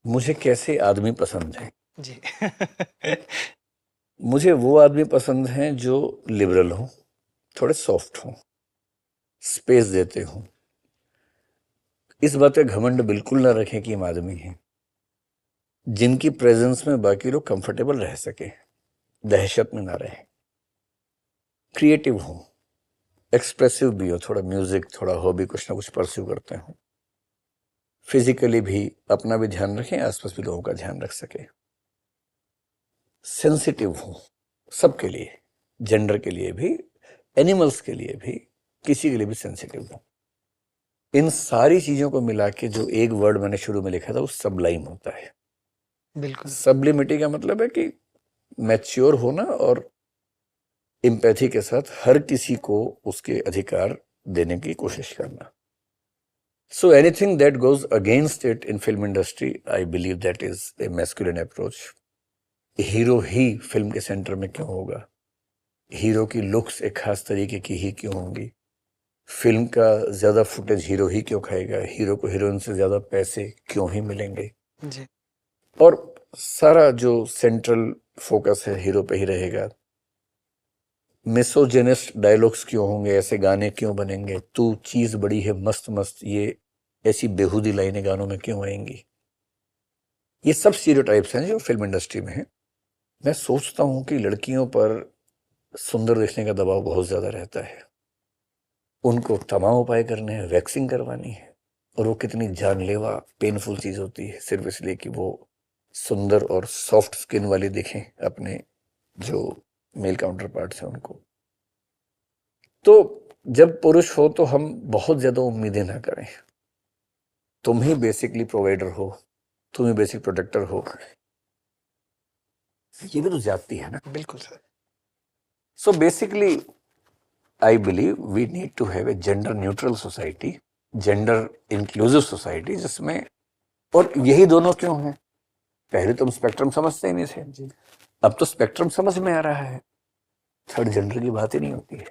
मुझे कैसे आदमी पसंद है? जी। मुझे वो आदमी पसंद हैं जो लिबरल हों, थोड़े सॉफ्ट हों, स्पेस देते हों, इस बात का घमंड बिल्कुल ना रखें कि हम आदमी हैं, जिनकी प्रेजेंस में बाकी लोग कंफर्टेबल रह सके, दहशत में ना रहें, क्रिएटिव हों, एक्सप्रेसिव भी हो, थोड़ा म्यूजिक, थोड़ा हॉबी, कुछ ना कुछ परस्यू करते हों, फिजिकली भी अपना भी ध्यान रखें, आसपास भी लोगों का ध्यान रख सके, सेंसिटिव हों सबके लिए, जेंडर के लिए भी, एनिमल्स के लिए भी, किसी के लिए भी सेंसिटिव हो। इन सारी चीजों को मिला के जो एक वर्ड मैंने शुरू में लिखा था वो सबलाइम होता है। बिल्कुल। सबलिमिटी का मतलब है कि मैच्योर होना और एम्पैथी के साथ हर किसी को उसके अधिकार देने की कोशिश करना। So anything that goes against it in film industry, I believe that is a masculine approach. Hero he film के सेंटर में क्यों होगा? हीरो की लुक्स एक खास तरीके की ही क्यों होंगी? फिल्म का ज्यादा फुटेज हीरो ही क्यों खाएगा? हीरो को हीरोइन से ज्यादा पैसे क्यों ही मिलेंगे? जी। और सारा जो सेंट्रल फोकस है हीरो पे ही रहेगा। मिसोजेनिस्ट डायलॉग्स क्यों होंगे? ऐसे गाने क्यों बनेंगे? तू चीज बड़ी है मस्त मस्त, ये ऐसी बेहूदी लाइनें गानों में क्यों आएंगी? ये सब स्टीरियोटाइप्स हैं जो फिल्म इंडस्ट्री में है। मैं सोचता हूं कि लड़कियों पर सुंदर दिखने का दबाव बहुत ज्यादा रहता है, उनको तमाम उपाय करने हैं, वैक्सिंग करवानी है, और वो कितनी जानलेवा पेनफुल चीज होती है सिर्फ इसलिए कि वो सुंदर और सॉफ्ट स्किन वाली दिखें अपने जो मेल काउंटर पार्ट्स हैं उनको। तो जब पुरुष हो तो हम बहुत ज्यादा उम्मीदें ना करें। तुम ही बेसिकली प्रोवाइडर हो, तुम ही बेसिक प्रोटेक्टर हो, ये भी तो ज्यादती है ना। बिल्कुल sir. So basically I believe we need to have a gender neutral society, gender inclusive society, जिसमें, और यही दोनों क्यों हैं? पहले तुम स्पेक्ट्रम समझते ही नहीं थे, अब तो स्पेक्ट्रम समझ में आ रहा है, थर्ड जेंडर की बात ही नहीं होती है।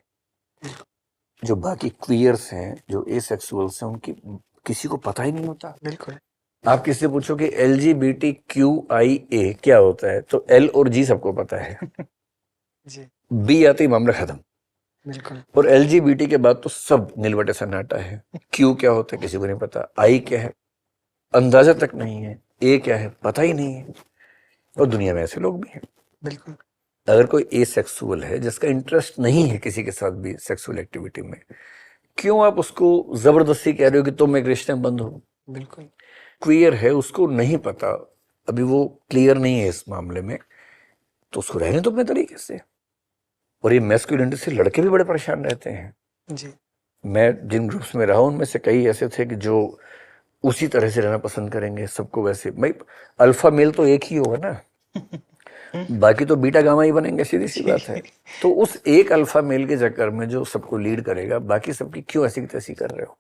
जो बाकी क्वियर्स हैं, जो एसेक्सुअल्स हैं, उनकी किसी को पता ही नहीं होता। बिल्कुल। आप किसी से पूछो कि LGBTQIA क्या होता है, तो L और G सबको पता है, जी। B आते ही मामला खत्म। बिल्कुल। और LGBT के बाद तो सब नीलवटे सन्नाटा है। Q क्या होता है किसी को नहीं पता, I क्या है अंदाजा तक नहीं है, A क्या है पता ही नहीं है। और दुनिया में ऐसे लोग भी हैं। बिल्कुल। अगर कोई एसेक्सुअल है जिसका इंटरेस्ट नहीं है किसी के साथ भी सेक्सुअल एक्टिविटी में, क्यों आप उसको जबरदस्ती कह रहे हो कि तुम एक रिश्ते में बंद हो? बिल्कुल। क्वियर है, उसको नहीं पता, अभी वो क्लियर नहीं है इस मामले में, तो उसको रहने दो अपने तरीके से। और ये मैस्कुलिनिटी से लड़के भी बड़े परेशान रहते हैं। जी। मैं जिन ग्रुप्स में रहा उनमें से कई ऐसे थे कि जो उसी तरह से रहना पसंद करेंगे, सबको वैसे। भाई अल्फा मेल तो एक ही होगा ना, बाकी तो बीटा गामा ही बनेंगे, सीधी सी बात है। तो उस एक अल्फा मेल के चक्कर में जो सबको लीड करेगा, बाकी सबकी क्यों ऐसी की तैसी कर रहे हो?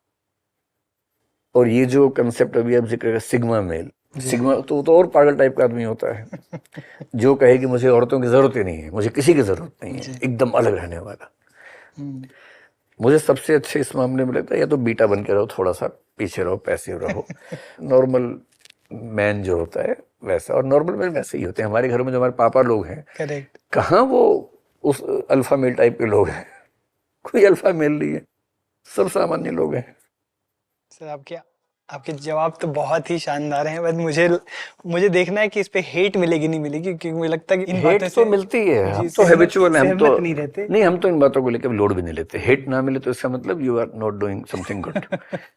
और ये जो कंसेप्ट अभी आप जिक्र कर, सिग्मा मेल, सिग्मा तो और पागल टाइप का आदमी होता है जो कहे कि मुझे औरतों की जरूरत ही नहीं है, मुझे किसी की जरूरत नहीं है, एकदम अलग रहने वाला। मुझे सबसे अच्छे इस मामले में लगता है या तो बीटा बन के रहो, थोड़ा सा पीछे रहो, पैसिव रहो, नॉर्मल मैन जो होता है वैसा। और नॉर्मल मैन वैसे ही होते हैं। हमारे घरों में जो हमारे पापा लोग हैं, करेक्ट, कहाँ वो उस अल्फा मेल टाइप के लोग हैं? कोई अल्फा मेल नहीं है, सब सामान्य लोग हैं। सर आपके आपके जवाब तो बहुत ही शानदार हैं, बस मुझे देखना है कि इस पे हेट मिलेगी नहीं मिलेगी, क्योंकि मुझे लगता है कि इन हेट बातों तो से मिलती है, जी हम तो हैबिचुअल हैं, हम तो सहमत नहीं रहते। नहीं, हम तो इन बातों को लेकर लोड भी नहीं लेते। हेट ना मिले तो इसका मतलब you are not doing something good.